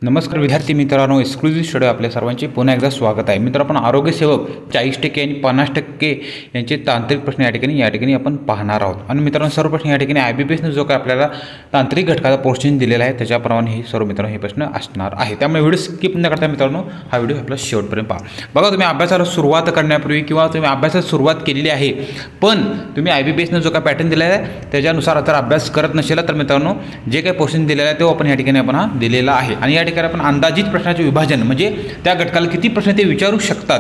नमस्कार विद्यार्थी मित्रांनो, एक्सक्लुझिव्ह स्टडी आपल्या सर्वांचे पुन्हा एकदा स्वागत आहे. मित्र, आपण आरोग्य सेवक 40% आणि 50% यांचे तांत्रिक प्रश्न या ठिकाणी आपण पाहणार आहोत. आणि मित्रांनो, सर्व प्रश्न या ठिकाणी IBPSने जो काय आपल्याला तांत्रिक घटकाचा पोर्शन दिलेला आहे त्याच्याप्रमाणे हे सर्व मित्रांनो हे प्रश्न असणार आहे. त्यामुळे व्हिडिओ स्किप न करता मित्रांनो हा व्हिडिओ आपला शेवटपर्यंत पहा. बघा, तुम्ही अभ्यासाला सुरुवात करण्यापूर्वी किंवा तुम्ही अभ्यासाला सुरुवात केलेली आहे पण तुम्ही IBPSने जो काय पॅटर्न दिलेला आहे त्याच्यानुसार जर अभ्यास करत नसेल तर मित्रांनो जे काही पोर्शन दिलेला आहे तो आपण या ठिकाणी आपण हा दिलेला आहे. आणि या ठिकाणी आपण अंदाजित प्रश्नाचे विभाजन म्हणजे त्या घटकाला किती प्रश्न ते विचारू शकतात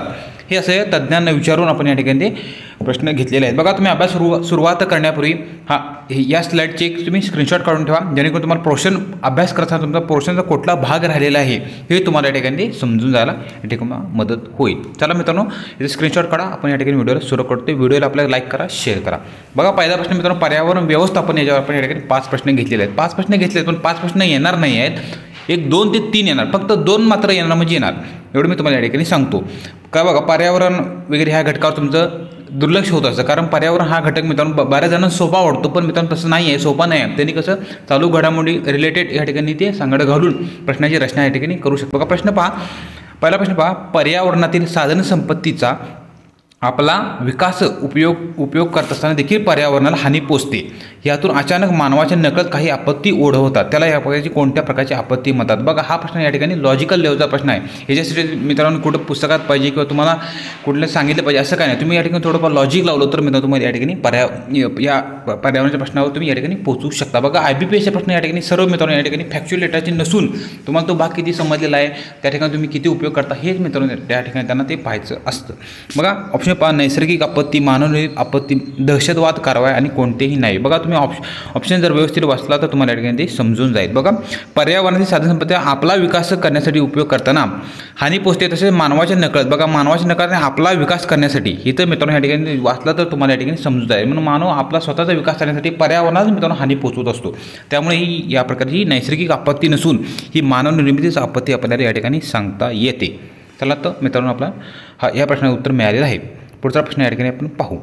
हे असे तज्ञांना विचारून आपण या ठिकाणी ते प्रश्न घेतलेले आहेत. बघा, तुम्ही अभ्यास सुरुवात करण्यापूर्वी या स्लाइडचे एक तुम्ही स्क्रीनशॉट काढून ठेवा, जेणेकरून तुम्हाला पोर्शन अभ्यास करताना तुमचा पोर्शनचा कुठला भाग राहिलेला आहे हे तुम्हाला या ठिकाणी समजून जायला या ठिकाणी मदत होईल. चला मित्रांनो, इथे स्क्रीनशॉट काढा. आपण या ठिकाणी व्हिडिओला सुरू करतो. व्हिडिओला आपल्याला लाईक करा, शेअर करा. बघा, पहिला प्रश्न मित्रांनो, पर्यावरण व्यवस्थापन याच्यावर आपण या ठिकाणी 5 प्रश्न घेतलेले आहेत. 5 प्रश्न घेतले पण 5 प्रश्न येणार नाही आहेत. 1, 2 ते 3 येणार, फक्त 2 मात्र येणार म्हणजे येणार, एवढं मी तुम्हाला या ठिकाणी सांगतो. काय बघा, पर्यावरण वगैरे ह्या घटकावर तुमचं दुर्लक्ष होत असतं, कारण पर्यावरण हा घटक मित्रांनो बऱ्याच जणांना सोपा वाटतो पण मित्रांनो तसं नाही आहे, सोपा नाही आहे. त्यांनी कसं चालू घडामोडी रिलेटेड या ठिकाणी ते सांगडं घालून प्रश्नाची रचना या ठिकाणी करू शकतो. बघा, प्रश्न पहा, पहिला प्रश्न पहा, पर्यावरणातील साधनसंपत्तीचा आपला विकास उपयोग करत असताना देखील पर्यावरणाला हानी पोचते. यातून अचानक मानवाच्या नकळत काही आपत्ती ओढवतात, त्याला या प्रकारची कोणत्या प्रकारची आपत्ती म्हणतात. बघा, हा प्रश्न या ठिकाणी लॉजिकल लेवलचा प्रश्न आहे. ह्याच्यासाठी मित्रांनो कुठं पुस्तकात पाहिजे किंवा तुम्हाला कुठलं सांगितलं पाहिजे असं काय नाही. तुम्ही या ठिकाणी थोडंफार लॉजिक लावलं तर मित्रांनो तुम्हाला या ठिकाणी या पर्यावरणाच्या प्रश्नावर तुम्ही या ठिकाणी पोहोचू शकता. बघा, IBPSचे प्रश्न या ठिकाणी सर्व मित्रांनो या ठिकाणी फॅक्च्युअल डेटाचे नसून तुम्हाला तो भाग किती समजलेला आहे, त्या ठिकाणी तुम्ही किती उपयोग करता हेच मित्रांनो त्या ठिकाणी त्यांना ते पाहायचं असतं. बघा, ऑप्शन पहा, नैसर्गिक आपत्ती, मानवनिर्मित आपत्ती, दहशतवाद, कारवाई आणि कोणतेही नाही. बघा, तुम्ही ऑप्शन जर व्यवस्थित वाचला तर तुम्हाला या ठिकाणी ते समजून जाईल. बघा, पर्यावरणाची साधनसंपत्ती आपला विकास करण्यासाठी उपयोग करताना हानी पोचते, तसेच मानवाच्या नकळत. बघा, मानवाच्या नकळत आपला विकास करण्यासाठी हे तर मित्रांनो या ठिकाणी वाचला तर तुम्हाला या ठिकाणी समजून जाईल. म्हणून मानव आपला स्वतःचा विकास करण्यासाठी पर्यावरणाला मित्रांनो हानी पोचवत असतो. त्यामुळे ही या प्रकारची नैसर्गिक आपत्ती नसून ही मानवनिर्मितीच आपत्ती आपल्याला या ठिकाणी सांगता येते. चला तर मित्रांनो आपला या प्रश्नाचं उत्तर मिळालेलं आहे. पुढचा प्रश्न या ठिकाणी आपण पाहू.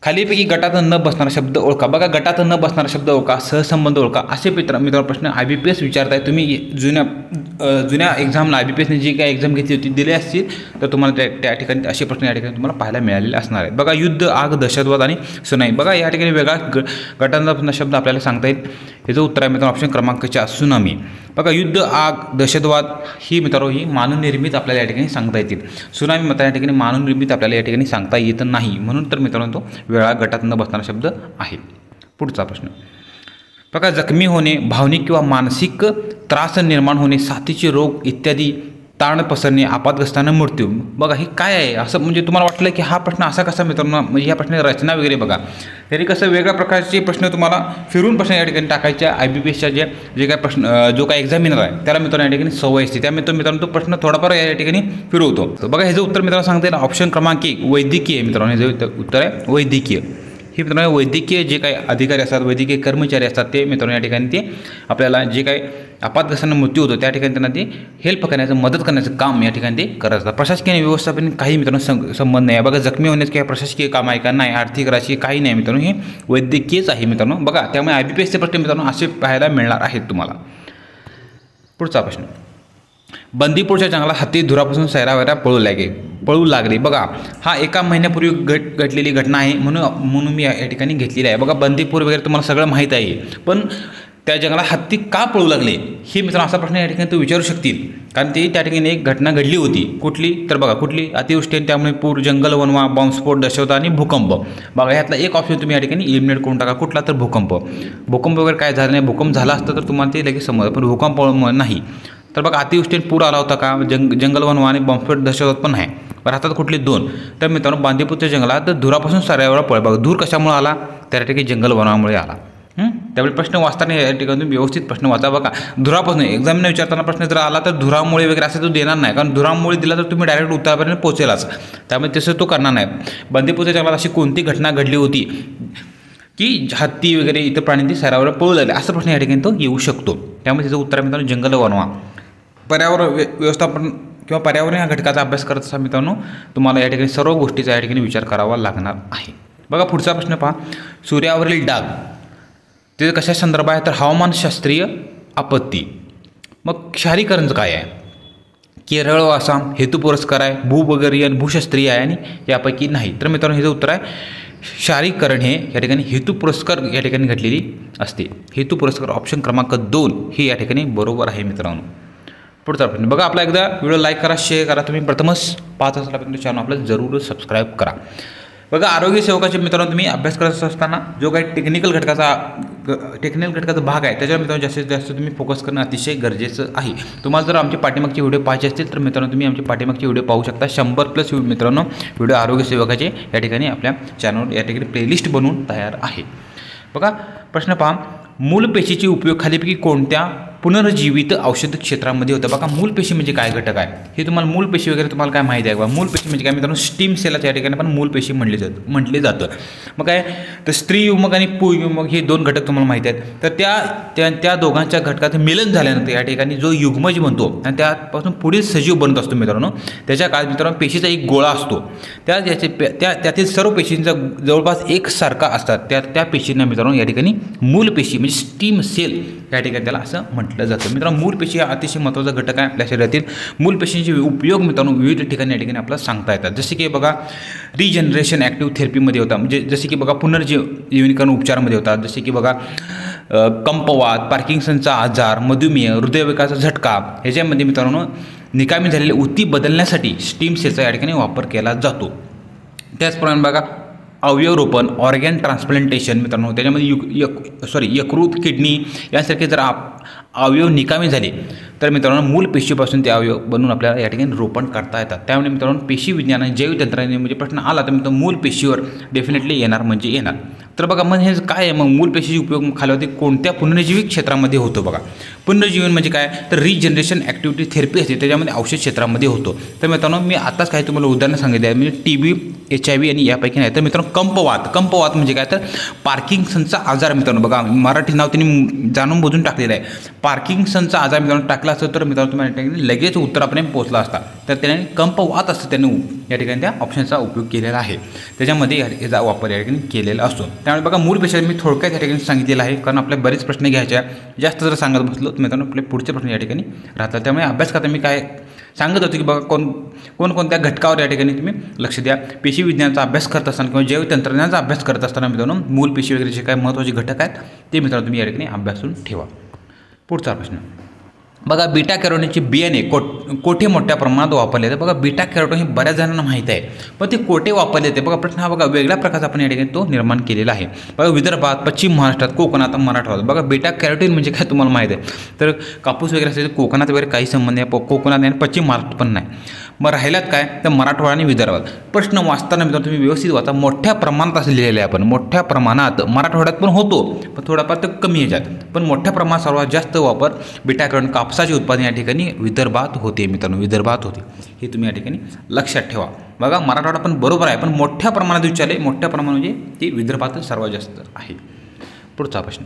खालीपैकी गटात न बसणारा शब्द ओळखा. बघा, गटात न बसणारा शब्द ओळखा, सहसंबंध ओळखा असे मित्रांनो प्रश्न IBPS विचारताय. तुम्ही जुन्या एक्झामला IBPSने जी काही एक्झाम घेतली होती दिले असतील तर तुम्हाला त्या ठिकाणी असे प्रश्न या ठिकाणी तुम्हाला पाहायला मिळालेले असणार आहेत. बघा, युद्ध, आग, दहशतवाद आणि सुनामी. बघा, या ठिकाणी वेगळा गटांचा शब्द आपल्याला सांगता येईल. याचं उत्तर आहे मित्रांनो ऑप्शन क्रमांक 4 सुनामी. बघा, युद्ध, आग, दहशतवाद ही मित्रांनो ही मानवनिर्मित आपल्याला या ठिकाणी सांगता येतील. सुनामी मात्र या ठिकाणी मानवनिर्मित आपल्याला या ठिकाणी सांगता येत नाही, म्हणून तर मित्रांनो तो वेगळा गटात न बसणारा शब्द आहे. पुढचा प्रश्न बघा, जखमी होणे, भावनिक किंवा मानसिक त्रास निर्माण होणे, साथीचे रोग इत्यादी, ताण पसरणे, आपत्ग्रस्तांना मृत्यू. बघा, हे काय आहे असं म्हणजे तुम्हाला वाटलं की हा प्रश्न असा कसा मित्रांनो, म्हणजे ह्या प्रश्नाची रचना वगैरे बघा तरी कसं वेगळ्या प्रकारचे प्रश्न तुम्हाला फिरून प्रश्न या ठिकाणी टाकायच्या. IBPSच्या जे काय प्रश्न जो काय एक्झामिनर आहे त्याला मित्रांनो या ठिकाणी सवय असते, त्यामुळे तो मित्रांनो तो प्रश्न थोडाफार या ठिकाणी फिरवतो. बघा, ह्याचं उत्तर मित्रांनो सांगता येईल ऑप्शन क्रमांक 1 वैद्यकीय. मित्रांनो ह्याचं उत्तर आहे वैद्यकीय. हे मित्रांनो वैद्यकीय जे काही अधिकारी असतात, वैद्यकीय कर्मचारी असतात ते मित्रांनो या ठिकाणी ते आपल्याला जे काही आपत्ग्रस्तांना मृत्यू होतो त्या ठिकाणी त्यांना ते हेल्प करण्याचं, मदत करण्याचं काम या ठिकाणी ते करत असतात. प्रशासकीय व्यवस्थापन काही मित्रांनो संबंध नाही. बघा, जखमी होण्याचं काही प्रशासकीय काम आहे का? नाही. आर्थिक, राजकीय काही नाही मित्रांनो, हे वैद्यकीयच आहे मित्रांनो. बघा, त्यामुळे IBPSचे प्रश्न मित्रांनो असे पाहायला मिळणार आहेत तुम्हाला. पुढचा प्रश्न, बंदीपूरच्या जंगलात हत्ती धुरापासून सैरावैरा पळू लागले. बघा, हा एका महिन्यापूर्वी घडलेली घटना आहे, म्हणून मी या ठिकाणी घेतलेली आहे. बघा, बंदीपूर वगैरे तुम्हाला सगळं माहीत आहे, पण त्या जंगलात हत्ती का पळू लागले हे मित्रांनो असा प्रश्न या ठिकाणी तो विचारू शकतील, कारण ते त्या ठिकाणी एक घटना घडली होती. कुठली तर बघा, कुठली अतिवृष्टी आणि त्यामुळे पूर, जंगल वनवा, बॉम्बस्फोट, दहशतवाद आणि भूकंप. बघा, ह्यातला एक ऑप्शन तुम्ही या ठिकाणी इलिमिनेट करून टाका. कुठला तर भूकंप. भूकंप वगैरे काय झालं नाही, भूकंप झाला असतं तर तुम्हाला ते लगेच समजलं, पण भूकंप नाही. तर बघा, अतिवृष्टीने पूर आला होता का? जंगल वनवा आणि बॉम्बस्फोट, दहशतवाद पण आहे. पण राहतात कुठले 2 तर मित्रांनो बांदीपूरच्या जंगलात धुरापासून सैरावैरा पळ. बघा, धूर कशामुळे आला? त्या ठिकाणी जंगल वनामुळे आला. त्यावेळी प्रश्न वाचताना या ठिकाणी तुम्ही व्यवस्थित प्रश्न वाचा. बघा, धुरापासून एक्झामिनर विचारताना प्रश्न जर आला तर धुरामुळे वगैरे असं तो देणार नाही, कारण धुरामुळे दिला तर तुम्ही डायरेक्ट उत्तरापर्यंत पोहोचेलाच, त्यामुळे तसं तो करणार नाही. बंदीपूरच्या जंगलात अशी कोणती घटना घडली होती की हत्ती वगैरे इतर प्राण्यांची सैरावैरा पळू लागले, असा प्रश्न या ठिकाणी तो येऊ शकतो. त्यामुळे त्याचं उत्तर मित्रांनो जंगल वनवा. पर्यावरण व्यवस्थापन किंवा पर्यावरण या घटकाचा अभ्यास करत असता मित्रांनो तुम्हाला या ठिकाणी सर्व गोष्टीचा या ठिकाणी विचार करावा लागणार आहे. बघा, पुढचा प्रश्न पहा, सूर्यावरील डाग ते कशा संदर्भ आहे तर हवामानशास्त्रीय आपत्ती. मग क्षारीकरणचं काय आहे? केरळ व आसाम हेतू पुरस्कार आहे, भूबगरीयन भूशास्त्रीय आहे आणि यापैकी नाही. तर मित्रांनो हेचं उत्तर आहे क्षारीकरण हे या ठिकाणी हेतू पुरस्कार या ठिकाणी घडलेली असते. हेतू पुरस्कार ऑप्शन क्रमांक 2 हे या ठिकाणी बरोबर आहे मित्रांनो. पुढचा प्रश्न बघा आपला. एकदा व्हिडिओ लाईक करा, शेअर करा. तुम्ही प्रथमच पाहत असल्यापर्यंत चॅनल आपल्याला जरूर सबस्क्राईब करा. बघा आरोग्य सेवकाचे मित्रांनो तुम्ही अभ्यास करत असताना जो काही टेक्निकल घटकाचा भाग आहे त्याच्यावर मित्रांनो जास्तीत जास्त तुम्ही फोकस करणं अतिशय गरजेचं आहे. तुम्हाला जर आमचे पाठीमागचे व्हिडिओ पाहायचे असतील तर मित्रांनो तुम्ही आमचे पाठीमागचे व्हिडिओ पाहू शकता. 100+ मित्रांनो व्हिडिओ आरोग्य सेवकाचे या ठिकाणी आपल्या चॅनलवर या ठिकाणी प्लेलिस्ट बनवून तयार आहे. बघा प्रश्न पहा. मूलपेशीचे उपयोग खालीपैकी कोणत्या पुनर्जीवित औषध क्षेत्रामध्ये होतं? बघा मूलपेशी म्हणजे काय घटक आहे हे तुम्हाला मूलपेशी वगैरे तुम्हाला काय माहिती आहे? बघा मूलपेशी म्हणजे काय मित्रांनो स्टीम सेलच्या या ठिकाणी पण मूलपेशी म्हटले जातं. मग काय तर स्त्रीयुग्मक आणि पुंयुग्मक हे 2 घटक तुम्हाला माहिती आहेत. तर त्या दोघांच्या घटकाचं मिलन झाल्यानंतर या ठिकाणी जो युग्मज बनतो आणि त्यापासून पुढील सजीव बनत असतो मित्रांनो. त्याच्या काळात मित्रांनो पेशीचा एक गोळा असतो. त्यातील सर्व पेशींचा जवळपास एकसारखा असतात. त्या पेशींना मित्रांनो या ठिकाणी मूलपेशी म्हणजे स्टीम सेल या ठिकाणी त्याला असं म्हटलं जातं. मित्रांनो मूलपेशी हा अतिशय महत्त्वाचा घटक आहे आपल्या शरीरातील. मूलपेशींचे उपयोग मित्रांनो विविध ठिकाणी या ठिकाणी आपल्याला सांगता येतात. जसे की बघा रिजनरेशन ॲक्टिव्ह थेरपीमध्ये होता, म्हणजे जसे की बघा पुनर्जीवनीकरण उपचारामध्ये होतात. जसे की बघा कंपवात, पार्किन्सनचा आजार, मधुमेह, हृदयविकाराचा झटका ह्याच्यामध्ये मित्रांनो निकामी झालेले ऊती बदलण्यासाठी स्टीम सेलचा या ठिकाणी वापर केला जातो. त्याचप्रमाणे बघा अवयवरोपण ऑर्गॅन ट्रान्सप्लांटेशन मित्रांनो त्याच्यामध्ये यकृत किडनी यासारखे जर अवयव निकामी झाले तर मित्रांनो मूल पेशीपासून ते अवयव बनवून आपल्याला या ठिकाणी रोपण करता येतात. त्यामुळे मित्रांनो पेशी विज्ञान आणि जैवतंत्रज्ञान म्हणजे प्रश्न आला तर मित्रांनो मूल पेशीवर डेफिनेटली येणार म्हणजे येणार. तर बघा मग हे काय आहे? मग मूल पेशीचे उपयोग खालीवरती कोणत्या पुनर्जीवी क्षेत्रामध्ये होतो? बघा पुनर्जीवन म्हणजे काय तर रिजनरेशन ॲक्टिव्हिटी थेरपी असते त्याच्यामध्ये औषध क्षेत्रामध्ये होतो. तर मित्रांनो मी आताच काही तुम्हाला उदाहरणं सांगितले आहे म्हणजे TB, HIV आणि यापैकी नाही. तर मित्रांनो कंपवात म्हणजे काय तर पार्किन्सनचा आजार मित्रांनो. बघा मराठी नाव त्यांनी जाणून बुजून टाकलेलं आहे. पार्किन्सनचा आजार मित्रांनो टाकला असतं तर मित्रांनो तुम्हाला लगेच उत्तरापर्यंत पोहोचला असता. तर त्याने कंपवात असतं त्यांनी या ठिकाणी त्या ऑप्शनचा उपयोग केलेला आहे. त्याच्यामध्ये याचा वापर या ठिकाणी केलेला असतो. त्यामुळे बघा मूल पेशी मी थोडक्यात या ठिकाणी सांगितलेलं आहे कारण आपल्या बरेच प्रश्न घ्यायचे आहे. जास्त जर सांगत बसलो तर मित्रांनो आपले पुढचे प्रश्न या ठिकाणी राहतात. त्यामुळे अभ्यास करता मी काय सांगत होतो की बघा कोणकोणत्या घटकावर या ठिकाणी तुम्ही लक्ष द्या. पेशी विज्ञानाचा अभ्यास करत असताना किंवा जैव तंत्रज्ञानाचा अभ्यास करत असताना मित्रांनो मूल पेशी वगैरे जे काय महत्त्वाचे घटक आहेत ते मित्रांनो तुम्ही या ठिकाणी अभ्यासून ठेवा. पुढचा प्रश्न बघा बीटा कॅरोटीनचे बियाणे कोठे मोठ्या प्रमाणात वापरले जाते? बघा बीटा कॅरोटीन हे बऱ्याच जणांना माहीत आहे पण ते कोठे वापरले जाते? बघा प्रश्न हा बघा वेगळ्या प्रकारचा आपण या ठिकाणी तो निर्माण केलेला आहे. बघा विदर्भात, पश्चिम महाराष्ट्रात, कोकणात, मराठवाड्यात. बघा बीटा कॅरोटीन म्हणजे काय तुम्हाला माहीत आहे तर कापूस वगैरे असेल कोकणात वगैरे काही संबंध आहे, कोकणात आणि पश्चिम महाराष्ट्रात पण नाही. मग राहिल्यात काय तर मराठवाडा आणि विदर्भात. प्रश्न वाचताना मित्रांनो तुम्ही व्यवस्थित वाचा. मोठ्या प्रमाणात असं लिहिलेलं आहे आपण. मोठ्या प्रमाणात मराठवाड्यात पण होतो पण थोडाफार तर कमी ह्याच्यात पण मोठ्या प्रमाणात सर्वात जास्त वापर बीटा कॅरोटीन कापसाचे उत्पादन या ठिकाणी विदर्भात होते मित्रांनो. विदर्भात होते हे तुम्ही या ठिकाणी लक्षात ठेवा. बघा मराठवाडा पण बरोबर आहे पण मोठ्या प्रमाणात विचारले. मोठ्या प्रमाणात म्हणजे ते विदर्भातच सर्वात जास्त आहे. पुढचा प्रश्न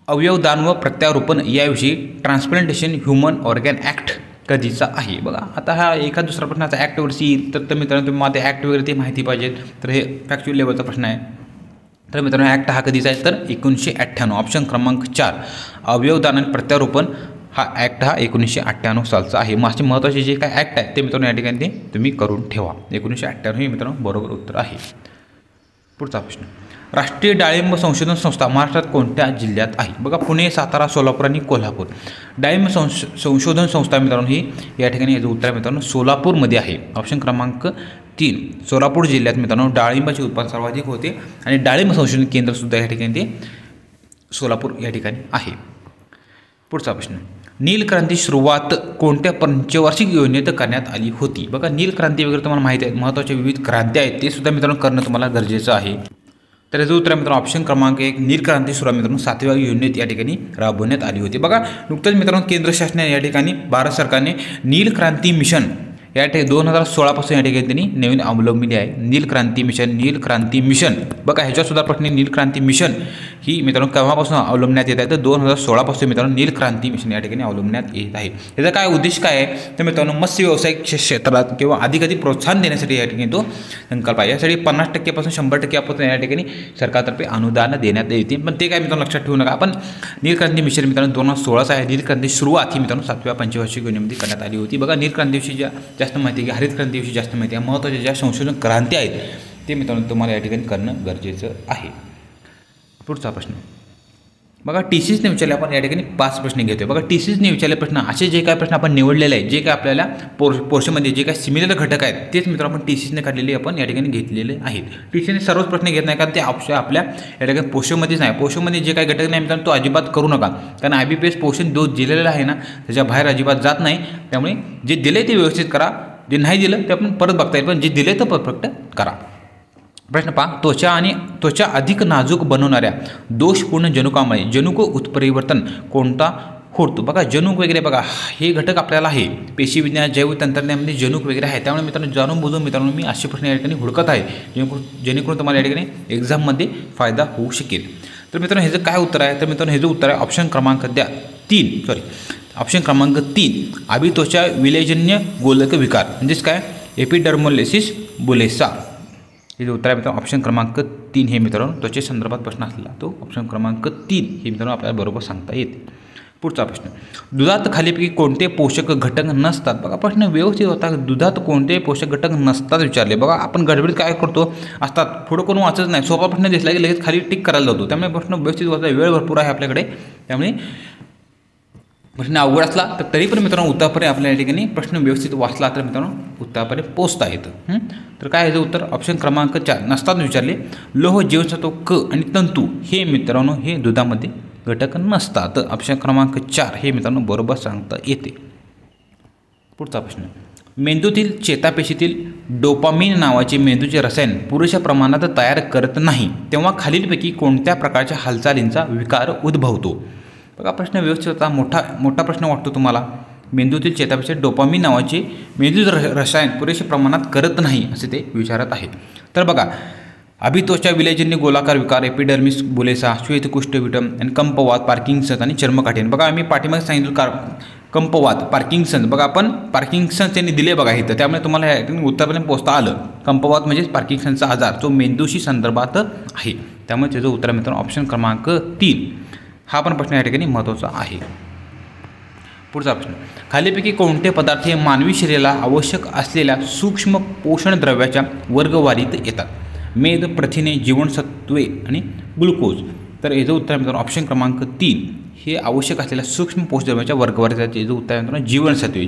अवयवदान व प्रत्यारोपण याविषयी ट्रान्सप्लांटेशन ह्युमन ऑर्गॅन ॲक्ट कधीचा आहे? बघा आता हा एखाद दुसरा प्रश्नाचा ॲक्टवरती येईल तर मित्रांनो तुम्ही मला ते ॲक्ट वगैरे ते माहिती पाहिजे तर हे फॅक्च्युअल लेवलचा प्रश्न आहे. तर मित्रांनो ॲक्ट हा कधीचा आहे तर 1998 ऑप्शन क्रमांक 4 अवयवदान आणि प्रत्यारोपण हा ॲक्ट हा 1998 सालचा आहे. मागचे महत्त्वाचे जे काय ॲक्ट आहे ते मित्रांनो या ठिकाणी ते तुम्ही करून ठेवा. 1998 हे मित्रांनो बरोबर उत्तर आहे. पुढचा प्रश्न राष्ट्रीय डाळिंब संशोधन संस्था महाराष्ट्रात कोणत्या जिल्ह्यात आहे? बघा पुणे, सातारा, सोलापूर आणि कोल्हापूर. डाळिंब संशोधन संस्था मित्रांनो ही या ठिकाणी याचं उत्तर मित्रांनो सोलापूरमध्ये आहे. ऑप्शन क्रमांक 3 सोलापूर जिल्ह्यात मित्रांनो डाळिंबाचे उत्पादन सर्वाधिक होते आणि डाळिंब संशोधन केंद्रसुद्धा या ठिकाणी ते सोलापूर या ठिकाणी आहे. पुढचा प्रश्न नील क्रांती सुरुवात कोणत्या पंचवार्षिक योजनेत करण्यात आली होती? बघा नील क्रांती वगैरे तुम्हाला माहिती आहे. महत्त्वाच्या विविध क्रांत्या आहेत ते सुद्धा मित्रांनो करणं तुम्हाला गरजेचं आहे. तर याचं उत्तर मित्रांनो ऑप्शन क्रमांक 1 नील क्रांती सुरुवात मित्रांनो 7व्या योजनेत या ठिकाणी राबवण्यात आली होती. बघा नुकतंच मित्रांनो केंद्र शासनाने या ठिकाणी भारत सरकारने नील क्रांती मिशन या 2016 या ठिकाणी त्यांनी नवीन अवलंबिली आहे नील क्रांती मिशन. नील क्रांती मिशन बघा ह्याच्यासुद्धा प्रश्न नील क्रांती मिशन ही मित्रांनो केव्हापासून अवलंबण्यात येत आहे तर 2016 मित्रांनो नील क्रांती मिशन या ठिकाणी अवलंबण्यात येत आहे. याचा काय उद्देश काय आहे तर मित्रांनो मत्स्य व्यावसायिक क्षेत्रात किंवा अधिक प्रोत्साहन देण्यासाठी या ठिकाणी तो संकल्प आहे. यासाठी 50% पासून 100% आपण या ठिकाणी सरकारतर्फे अनुदान देण्यात येते. पण ते काय मित्रांनो लक्षात ठेवू नका. आपण नील क्रांती मिशन मित्रांनो 2016 आहे. नील क्रांती सुरुवात ही मित्रांनो 7व्या पंचवार्षिक योजनेमध्ये करण्यात आली होती. बघा नील क्रांतीविषयी जास्त माहिती आहे, हरित क्रांतीविषयी जास्त माहिती आहे, महत्त्वाच्या ज्या संशोधन क्रांती आहेत ते मित्रांनो तुम्हाला या ठिकाणी करणं गरजेचं आहे. पुढचा प्रश्न बघा टीसीसने विचारले. आपण या ठिकाणी 5 प्रश्न घेतोय. बघा टीसीसने विचारले प्रश्न असे जे काय प्रश्न आपण निवडलेले आहे जे काय आपल्याला पोर्शनमध्ये जे काय सिमिलर घटक आहेत तेच मित्रांनो आपण टीसीसने काढलेले आपण या ठिकाणी घेतलेले आहेत. टीसीसने सर्वच प्रश्न घेत नाही कारण ते आपल्या या ठिकाणी पोर्शनमध्येच नाही. पोर्शनमध्ये जे काय घटक नाही मित्रांनो तो अजिबात करू नका कारण IBPS पोर्शन जो दिलेला आहे ना त्याच्या बाहेर अजिबात जात नाही. त्यामुळे जे दिले ते व्यवस्थित करा, जे नाही दिलं ते आपण परत बघता येईल पण जे दिले तर परफेक्ट करा. प्रश्न पहा त्वचा अधिक नाजूक बनवणाऱ्या दोषपूर्ण जनुकामुळे जनुक उत्परिवर्तन कोणता होतो. बघा जनुक वगैरे बघा हे घटक आपल्याला आहे पेशीविज्ञान जैवतंत्रज्ञानामध्ये जनुक वगैरे आहे. त्यामुळे मित्रांनो जाणून बुजून मित्रांनो मी असे प्रश्न या ठिकाणी हुडकत आहे जेणेकरून तुम्हाला या ठिकाणी एक्झाममध्ये फायदा होऊ शकेल. तर मित्रांनो ह्याचं काय उत्तर आहे तर मित्रांनो ह्याचं उत्तर आहे ऑप्शन क्रमांक 3 अभित्वचा विलयजन्य गोलक विकार म्हणजेच काय एपिडर्मोलिसिस बुलेसा. हे जे उत्तर आहे मित्रांनो ऑप्शन क्रमांक 3 हे मित्रांनो त्वचे संदर्भात प्रश्न असलेला तो ऑप्शन क्रमांक 3 हे मित्रांनो आपल्याला बरोबर सांगता येते. पुढचा प्रश्न दुधात खालीपैकी कोणते पोषक घटक नसतात. बघा प्रश्न व्यवस्थित होता. दुधात कोणते पोषक घटक नसतात विचारले. बघा आपण गडबडीत काय करतो असतात पुढं कोण वाचत नाही. सोपा प्रश्न दिसला की लगेच खाली टिक करायला जातो. त्यामुळे प्रश्न व्यवस्थित होता. वेळ भरपूर आहे आपल्याकडे त्यामुळे प्रश्न अवघड असला तर तरी पण मित्रांनो उत्तरापर्यंत आपल्या या ठिकाणी प्रश्न व्यवस्थित वाचला तर मित्रांनो उत्तरापर्यंत पोहोचता येतं. तर काय याचं उत्तर ऑप्शन क्रमांक 4 नसतात विचारले. लोह जीवनसत्व क आणि तंतू हे मित्रांनो हे दुधामध्ये घटक नसतात. ऑप्शन क्रमांक 4 हे मित्रांनो बरोबर सांगता येते. पुढचा प्रश्न मेंदूतील चेतापेशीतील डोपामिन नावाचे मेंदूचे रसायन पुरेशा प्रमाणात तयार करत नाही तेव्हा खालीलपैकी कोणत्या प्रकारच्या हालचालींचा विकार उद्भवतो. बघा प्रश्न व्यवस्थित होता. मोठा प्रश्न वाटतो तुम्हाला. मेंदूतील चेतापेशी डोपामिन नावाचे मेंदूचे रसायन पुरेशा प्रमाणात करत नाही असे ते विचारत आहेत. तर बघा अभित्वचा विलयजन्य गोलाकार विकार एपिडर्मिस बुलेसा श्वेतकुष्ठविटम आणि कंपवात पार्किन्सन्स आणि चर्मकाठीण. बघा आम्ही पाठीमागे सांगितलं कंपवात पार्किन्सन्स. बघा आपण पार्किन्सन्स त्यांनी दिले बघा इथं त्यामुळे तुम्हाला ह्या उत्तरापर्यंत पोहोचता आलं. कंपवात म्हणजेच पार्किन्सनचा आजार जो मेंदूशी संदर्भात आहे त्यामुळे त्याचं उत्तर मित्रांनो ऑप्शन क्रमांक 3 हा पण प्रश्न या ठिकाणी महत्त्वाचा आहे. पुढचा प्रश्न खालीपैकी कोणते पदार्थ हे मानवी शरीराला आवश्यक असलेल्या सूक्ष्म पोषण द्रव्याच्या वर्गवारीत येतात. मेद प्रथिने जीवनसत्वे आणि ग्लुकोज. तर याचं उत्तर मित्रांनो ऑप्शन क्रमांक 3 हे आवश्यक असलेल्या सूक्ष्म पोषक द्रव्याच्या वर्गवारीत येतात. याचं उत्तर मित्रांनो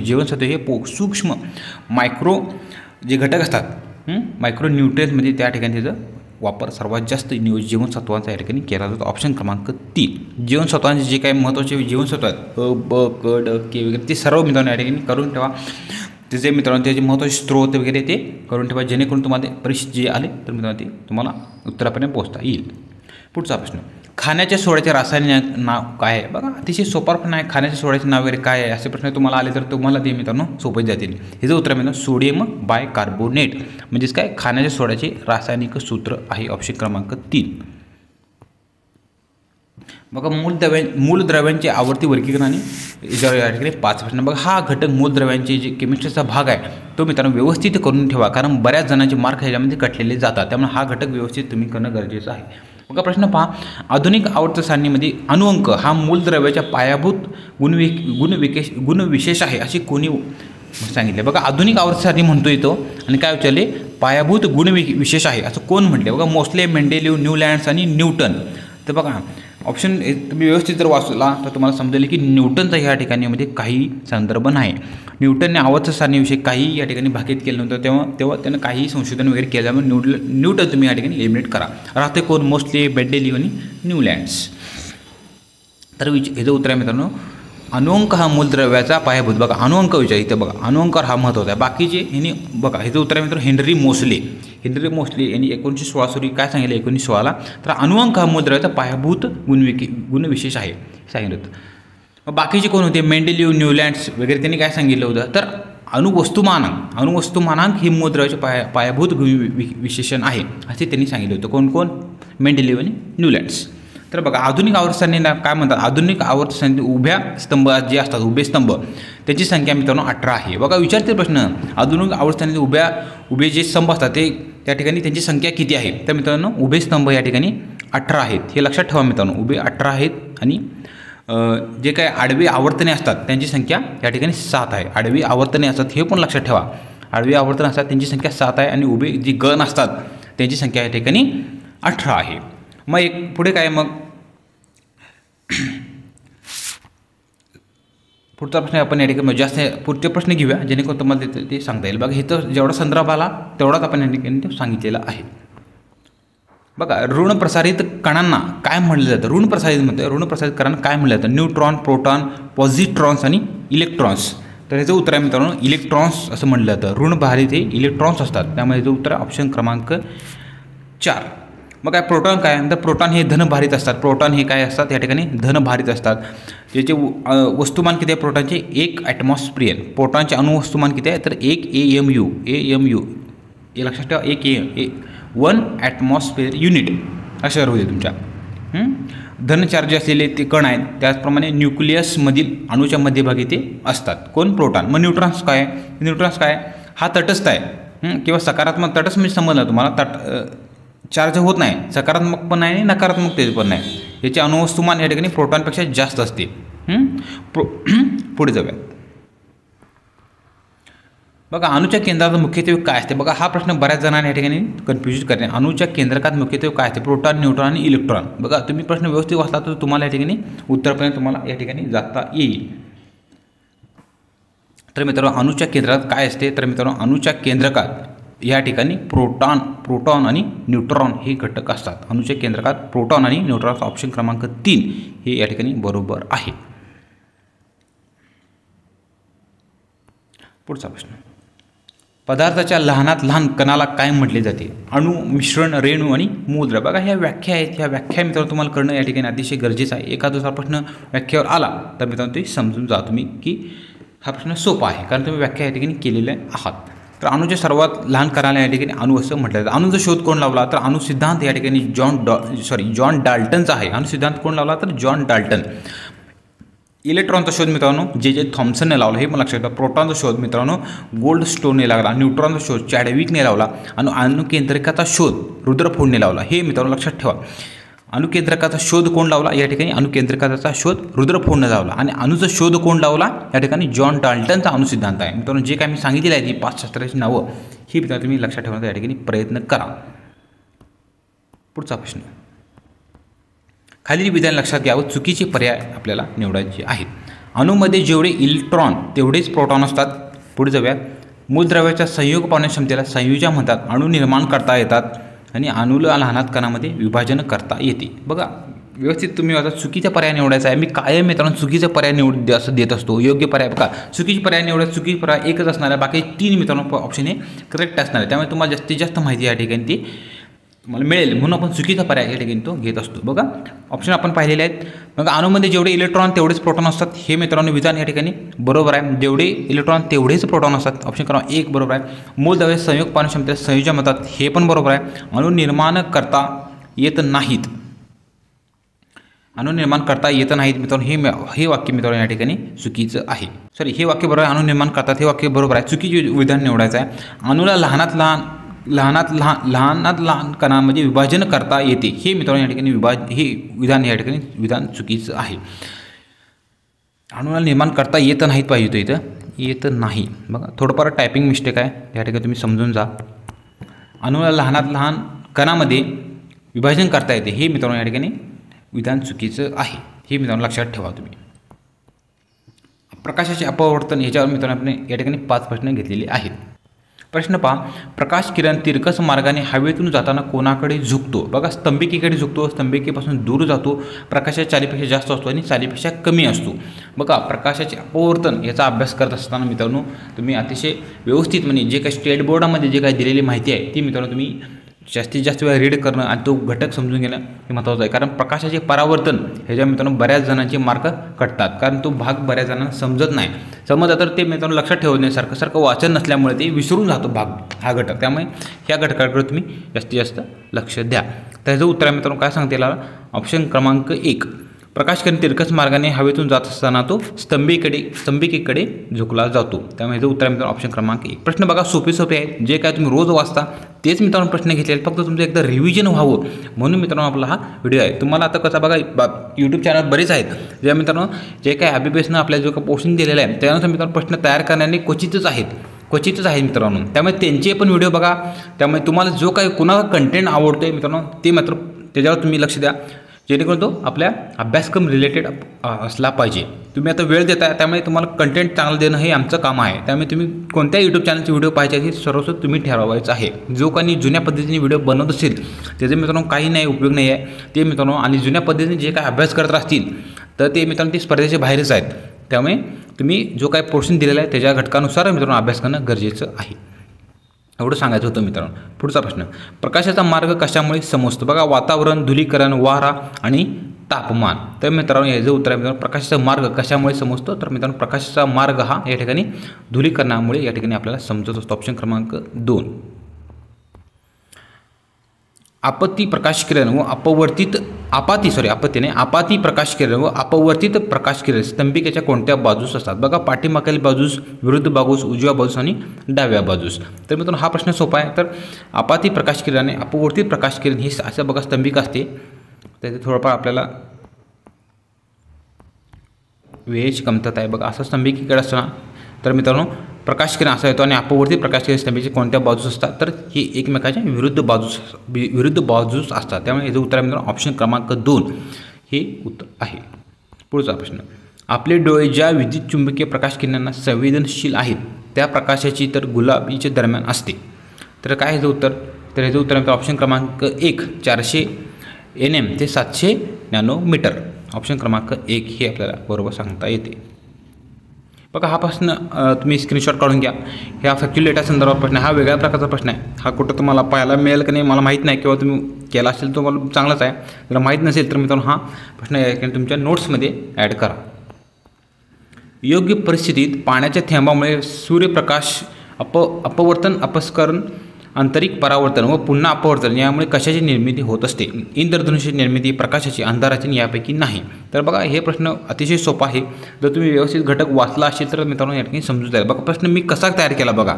जीवनसत्वे हे सूक्ष्म मायक्रो जे घटक असतात मायक्रो न्यूट्रियन्समध्ये त्या ठिकाणी त्याचं वापर सर्वात जास्त जीवनसत्वांचा या ठिकाणी केला जातो. ऑप्शन क्रमांक 3 जीवनसत्वांचे जे काही महत्त्वाचे जीवनसत्व आहेत ब क ड के वगैरे ते सर्व मित्रांनो या ठिकाणी करून ठेवा. त्याचे मित्रांनो त्याचे महत्त्वाचे स्त्रोत वगैरे ते करून ठेवा जेणेकरून तुम्हाला परीक्षेत जे आले तर मित्रांनो ते तुम्हाला उत्तरापर्यंत पोहोचता येईल. पुढचा प्रश्न खाण्याच्या सोड्याचे रासायनिक नाव काय आहे. बघा अतिशय सोपा प्रश्न आहे. खाण्याच्या सोड्याचे नाव वगैरे काय आहे असे प्रश्न तुम्हाला आले तर तुम्हाला ते मित्रांनो सोपे जातील. ह्याचं उत्तर मित्रांनो सोडियम बायकार्बोनेट म्हणजेच काय खाण्याच्या सोड्याचे रासायनिक सूत्र आहे ऑप्शन क्रमांक 3. बघा मूलद्रव्यांचे आवर्ती वर्गीकरण आणि या ठिकाणी 5 प्रश्न. बघा हा घटक मूलद्रव्यांचे जे केमिस्ट्रीचा भाग आहे तो मित्रांनो व्यवस्थित करून ठेवा कारण बऱ्याच जणांचे मार्क ह्याच्यामध्ये कटलेले जातात त्यामुळे हा घटक व्यवस्थित तुम्ही करणं गरजेचं आहे. बघा प्रश्न पहा आधुनिक आवर्त सारणीमध्ये अणुअंक हा मूलद्रव्याच्या पायाभूत गुणविशेष आहे अशी कोणी सांगितले. बघा आधुनिक आवर्त सारणी म्हणतोय तो आणि काय विचारले पायाभूत गुणविशेष आहे असं कोण म्हटले. बघा मोस्ले मेंडेलिव्ह न्यूलँड्स आणि न्यूटन. तर बघा ऑप्शन तुम्ही व्यवस्थित जर वाचला तर तुम्हाला समजेल की न्यूटनचा ह्या ठिकाणीमध्ये काही संदर्भ नाही. न्यूटनने आवर्त सारणीविषयी काही या ठिकाणी भाकीत केलं नव्हतं तेव्हा त्यानं काही संशोधन वगैरे केल्यामुळे न्यूटन तुम्ही या ठिकाणी एलिमिनेट करा. राहते कोण मोस्टली मेंडेलिव्ह आणि न्यूलँड्स. तर ह्याचं उत्तर आहे मित्रांनो अणुअंक हा मूलद्रव्याचा पायाभूत. बघा अणुअंक विचार इथे बघा अणुअंकार हा महत्त्वाचा आहे. बाकीचे ह्यांनी बघा ह्याचं उत्तर आहे मित्रांनो हेनरी मोस्ले यांनी 1916 साली काय सांगितलं 1916 तर अणुअंक हा मूलद्रव्याचा पायाभूत गुणविशेष आहे सांगितलं होतं. बाकीचे कोण होते मेंडेलिव्ह न्यूलँड्स वगैरे त्यांनी काय सांगितलं होतं तर अणुवस्तुमानांक हे मूलद्रव्याचे पायाभूत विशेषण आहे असे त्यांनी सांगितले होते. कोण? मेंडेलिव्ह आणि न्यूलँड्स. तर बघा आधुनिक आवर्तसारणीला काय म्हणतात? आधुनिक आवर्तसारणी उभ्या स्तंभ जे असतात, उभे स्तंभ, त्याची संख्या मित्रांनो 18 आहे. बघा विचारतील प्रश्न, आधुनिक आवर्तसारणीचे उभे जे स्तंभ असतात ते त्या ठिकाणी त्यांची संख्या किती आहे? तर मित्रांनो उभे स्तंभ या ठिकाणी 18 आहेत. हे लक्षात ठेवा मित्रांनो, उभे 18 आहेत आणि जे काय आडवी आवर्तने असतात त्यांची संख्या या ठिकाणी 7 आहे. आडवी आवर्तने असतात हे पण लक्षात ठेवा. आडवी आवर्तन असतात त्यांची संख्या 7 आहे आणि उभे जी गण असतात त्यांची संख्या या ठिकाणी 18 आहे. मग एक पुढे काय? मग पुढचा प्रश्न आपण या ठिकाणी जास्त पुढचे प्रश्न घेऊया जेणेकरून तुम्हाला ते सांगता येईल. बघा हे तर जेवढा संदर्भ आला तेवढाच आपण या ठिकाणी ते सांगितलेलं आहे. बघा ऋण प्रसारित कणांना काय म्हटलं जातं? ऋण प्रसारित कणांना काय म्हटलं जातं? न्यूट्रॉन, प्रोटॉन, पॉझिट्रॉन्स आणि इलेक्ट्रॉन्स. तर ह्याचं उत्तर आहे मित्रांनो इलेक्ट्रॉन्स असं म्हटलं जातं. ऋण भारित हे इलेक्ट्रॉन्स असतात, त्यामुळे ह्याचं उत्तर ऑप्शन क्रमांक 4. मग काय प्रोटॉन काय? तर प्रोटॉन हे धनभारित असतात. प्रोटॉन हे काय असतात? या ठिकाणी धनभारित असतात. त्याचे वस्तुमान किती आहे प्रोटॉनचे? 1 ॲटमॉस्फियर. प्रोटॉनचे अणुवस्तुमान किती आहे? तर 1 AMU. हे लक्षात ठेवा, 1 ॲटमॉस्फियर युनिट अशा राहू दे तुमच्या. धन चार्ज असलेले ते कण आहेत, त्याचप्रमाणे न्यूक्लियसमधील अणूच्या मध्यभागी ते असतात. कोण? प्रोटॉन. मग न्यूट्रॉन्स काय? न्यूट्रॉन्स काय? हा तटस्थ आहे किंवा सकारात्मक. तटस्थ म्हणजे समजलं तुम्हाला, चार्ज होत नाही, सकारात्मक पण नाही आणि नकारात्मक ते पण नाही. याचे अणुवस्तुमान या ठिकाणी प्रोटॉनपेक्षा जास्त असते. पुढे जाऊया. बघा अणूच्या केंद्रात मुख्यत्वे काय असते? बघा हा प्रश्न बऱ्याच जणांना या ठिकाणी कन्फ्युज करते. अणूच्या केंद्रकात मुख्यत्वे काय असते? प्रोटॉन, न्यूट्रॉन आणि इलेक्ट्रॉन. बघा तुम्ही प्रश्न व्यवस्थित वाचला तर तुम्हाला या ठिकाणी उत्तरपर्यंत तुम्हाला या ठिकाणी जाता येईल. तर मित्रांनो अणूच्या केंद्रात काय असते? तर मित्रांनो अणूच्या केंद्रकात या ठिकाणी प्रोटॉन आणि न्यूट्रॉन हे घटक असतात. अणूच्या केंद्रकात प्रोटॉन आणि न्यूट्रॉन. ऑप्शन क्रमांक 3 हे या ठिकाणी बरोबर आहे. पुढचा प्रश्न, पदार्थाच्या लहानात लहान कणाला काय म्हटले जाते? अणू, मिश्रण, रेणू आणि मूलद्रव्य. बघा ह्या व्याख्या आहेत. ह्या व्याख्या मित्रांनो तुम्हाला करणं या ठिकाणी अतिशय गरजेचं आहे. एखादा दुसरा प्रश्न व्याख्यावर आला तर मित्रांनो ते समजून जा तुम्ही की हा प्रश्न सोपा आहे, कारण तुम्ही व्याख्या या ठिकाणी केलेल्या आहात. तर अणूच्या सर्वात लहान कणाला या ठिकाणी अणू असं म्हटलं जातं. अणूचा शोध कोण लावला? तर अणू सिद्धांत या ठिकाणी जॉन डाल्टनचा आहे. अणू सिद्धांत कोण लावला? तर जॉन डाल्टन. इलेक्ट्रॉनचा शोध मित्रांनो जे थॉम्सनने लावला, हे पण लक्षात ठेवा. प्रोटॉनचा शोध मित्रांनो गोल्डस्टोनने लागला. न्यूट्रॉनचा शोध चॅडविकने लावला. आणि अणुकेंद्रकाचा शोध रुद्रफोर्डने लावला. हे मित्रांनो लक्षात ठेवा. अणुकेंद्रकाचा शोध कोण लावला? या ठिकाणी अणुकेंद्रकाचा शोध रुद्रफोर्डने लावला. आणि अणूचा शोध कोण लावला? या ठिकाणी जॉन डाल्टनचा अणुसिद्धांत आहे. मित्रांनो जे काय मी सांगितलेलं आहे ती 5 शास्त्राची नावं ही मित्रांनो तुम्ही लक्षात ठेवण्याचा या ठिकाणी प्रयत्न करा. पुढचा प्रश्न, खालील विधान लक्षात घ्यावं, चुकीचे पर्याय आपल्याला निवडायचे आहेत. अणूमध्ये जेवढे इलेक्ट्रॉन तेवढेच प्रोटॉन असतात. पुढे जाऊया. मूलद्रव्याच्या संयोग पावण्या क्षमतेला संयोजन म्हणतात. अणू निर्माण करता येतात आणि अणूला लहानात कणामध्ये विभाजन करता येते. बघा व्यवस्थित तुम्ही आता चुकीचा पर्याय निवडायचा आहे. मी कायम मित्रांनो चुकीचा पर्याय असं देत असतो. योग्य पर्याय बघा, चुकीचे पर्याय निवडायचं, चुकीचे पर्याय एकच असणार आहे, बाकी 3 मित्रांनो ऑप्शन हे करेक्ट असणार आहे. त्यामुळे तुम्हाला जास्तीत जास्त माहिती या ठिकाणी ती तुम्हाला मिळेल, म्हणून आपण चुकीचा पर्याय या ठिकाणी तो घेत असतो. बघा ऑप्शन आपण पाहिलेले आहेत. मग अणूमध्ये जेवढे इलेक्ट्रॉन तेवढेच प्रोटॉन असतात, हे मित्रांनो विधान या ठिकाणी बरोबर आहे. जेवढे इलेक्ट्रॉन तेवढेच प्रोटॉन असतात, ऑप्शन क्रमांक 1 बरोबर आहे. मूलद्रव्य संयोग पावण्या क्षमतेला संयोजन म्हणतात, हे पण बरोबर आहे. अणू निर्माण करता येत नाहीत, अणू निर्माण करता येत नाहीत मित्रांनो, हे वाक्य मित्रांनो या ठिकाणी चुकीचं आहे. सॉरी, हे वाक्य बरोबर आहे. अणू निर्माण करतात हे वाक्य बरोबर आहे. चुकीचे विधान निवडायचं आहे. अणूला लहानात लहान कणांमध्ये विभाजन करता येते, हे मित्रांनो या ठिकाणी हे विधान या ठिकाणी विधान चुकीचं आहे. अणूला निर्माण करता येत नाहीत पाहिजे तो इथं येत नाही. बघा थोडंफार टायपिंग मिस्टेक आहे, या ठिकाणी तुम्ही समजून जा. अणूला लहानात लहान कणामध्ये विभाजन करता येते, हे मित्रांनो या ठिकाणी विधान चुकीचं आहे. हे मित्रांनो लक्षात ठेवा तुम्ही. प्रकाशाचे अपवर्तन याच्यावर मित्रांनो आपण या ठिकाणी 5 प्रश्न घेतलेले आहेत. प्रश्न पहा, प्रकाश किरण तिरकस मार्गाने हवेतून जाताना कोणाकडे झुकतो? बघा स्तंभिकेकडे झुकतो, स्तंभिकेपासून दूर जातो, प्रकाशाच्या चालीपेक्षा जास्त असतो आणि चालीपेक्षा कमी असतो. बघा प्रकाशाचे अपवर्तन याचा अभ्यास करत असताना मित्रांनो तुम्ही अतिशय व्यवस्थित म्हणजे जे काही स्टेट बोर्डामध्ये जे काही दिलेली माहिती आहे ती मित्रांनो तुम्ही जास्तीत जास्त वेळा रीड करणं आणि तो घटक समजून घेणं हे महत्त्वाचं आहे. कारण प्रकाशाचे परावर्तन ह्याच्या मित्रांनो बऱ्याच जणांचे मार्क कटतात, कारण तो भाग बऱ्याच जणांना समजत नाही. समजलं तर ते मित्रांनो लक्षात ठेवत नाही, सारखं वाचन नसल्यामुळे ते विसरून जातो भाग हा घटक. त्यामुळे ह्या घटकाकडे तुम्ही जास्तीत जास्त लक्ष द्या. त्याचं उत्तर आहे मित्रांनो काय सांगते याला, ऑप्शन क्रमांक 1. प्रकाशकिरण तिरकस मार्गाने हवेतून जात असताना तो स्तंभिकेकडे झुकला जातो. त्यामुळे याचं उत्तर आहे मित्रांनो ऑप्शन क्रमांक 1. प्रश्न बघा सोपे आहेत, जे काय तुम्ही रोज वाचता तेच मित्रांनो प्रश्न घेतले, फक्त तुमचं एकदा रिव्हिजन व्हावं म्हणून मित्रांनो आपला हा व्हिडिओ आहे. तुम्हाला आता कसा बघा यूट्यूब चॅनल बरेच आहेत, जे मित्रांनो जे काय IBPSनं आपल्याला जो काय पोस्टिंग दिलेलं आहे त्यानुसार मित्रांनो प्रश्न तयार करण्याने क्वचितच आहे मित्रांनो. त्यामुळे त्यांचे पण व्हिडिओ बघा. त्यामुळे तुम्हाला जो काही कुणाला कंटेंट आवडतोय मित्रांनो ते मात्र त्याच्यावर तुम्ही लक्ष द्या, जेणेकरून तो आपल्या अभ्यासक्रम रिलेटेड असला पाहिजे. तुम्ही आता वेळ देताय, त्यामुळे तुम्हाला कंटेंट चांगलं देणं हे आमचं काम आहे. त्यामुळे तुम्ही कोणत्या यूट्यूब चॅनलचे व्हिडिओ पाहिजे हे सर्वस्व तुम्ही ठरवायचं आहे. जो काही जुन्या पद्धतीने व्हिडिओ बनवत असेल त्याचे मित्रांनो काही नाही उपयोग नाही आहे ते मित्रांनो, आणि जुन्या पद्धतीने जे काय अभ्यास करत असतील तर ते मित्रांनो ते स्पर्धेच्या बाहेरच आहेत. त्यामुळे तुम्ही जो काही पोर्शन दिलेला आहे त्याच्या घटकानुसार मित्रांनो अभ्यास करणं गरजेचं आहे. एवढं सांगायचं होतं मित्रांनो. पुढचा प्रश्न, प्रकाशाचा मार्ग कशामुळे समजतो? बघा वातावरण, धुलीकरण, वारा आणि तापमान. तर मित्रांनो याचं उत्तर आहे मित्रांनो प्रकाशाचा मार्ग कशामुळे समजतो? तर मित्रांनो प्रकाशाचा मार्ग हा या ठिकाणी धुलीकरणामुळे या ठिकाणी आपल्याला समजत असतो. ऑप्शन क्रमांक 2. आपाती प्रकाशकिरण व आपाती प्रकाशकिरण व अपवर्तित प्रकाशकिरण स्तंभिकेच्या कोणत्या बाजूस असतात? बघा पाठीमागील बाजूस, विरुद्ध बाजूस, उजव्या बाजूस आणि डाव्या बाजूस. तर मित्रांनो हा प्रश्न सोपा आहे. तर आपाती प्रकाशकिरण आणि अपवर्तित प्रकाशकिरण ही असं बघा स्तंभिका असते, त्याचे थोडंफार आपल्याला वेळेची कमतरता आहे. बघा असं स्तंभिकेकडे असताना तर मित्रांनो प्रकाशकिरण असा येतो आणि अपवर्तित प्रकाशकिरण स्तंभिकेच्या कोणत्या बाजूस असतात? तर हे एकमेकाच्या विरुद्ध बाजूस असतात. त्यामुळे याचं उत्तर आहे मित्रांनो ऑप्शन क्रमांक 2 हे उत्तर आहे. पुढचा प्रश्न, आपले डोळे ज्या विद्युत चुंबकीय प्रकाशकिरणांना संवेदनशील आहेत त्या प्रकाशाची तर गुलाबीच्या दरम्यान असते. तर काय याचं उत्तर? तर याचं उत्तर आहे ऑप्शन क्रमांक 1 400 nm ते 700 नॅनोमीटर. ऑप्शन क्रमांक 1 हे आपल्याला बरोबर सांगता येते. बघा हा प्रश्न तुम्ही स्क्रीनशॉट काढून घ्या. ह्या फॅक्च्युअल डेटा संदर्भात प्रश्न आहे. हा वेगळ्या प्रकारचा प्रश्न आहे. हा कुठं तुम्हाला पाहायला मिळेल की नाही मला माहीत नाही, किंवा तुम्ही केला असेल तो मला चांगलाच आहे. जर माहीत नसेल तर मित्रांनो हा प्रश्न या ठिकाणी तुमच्या नोट्समध्ये ॲड करा. योग्य परिस्थितीत पाण्याच्या थेंबामुळे सूर्यप्रकाश अपवर्तन, अपस्करण, आंतरिक परावर्तन व पुन्हा अपवर्तन यामुळे कशाची निर्मिती होत असते? इंद्रधनुष्याची निर्मिती, प्रकाशाची, अंधाराची यापैकी नाही. तर बघा हे प्रश्न अतिशय सोपा आहे. जर तुम्ही व्यवस्थित घटक वाचला असेल तर मित्रांनो या ठिकाणी समजून जाईल. बघा प्रश्न मी कसा तयार केला बघा.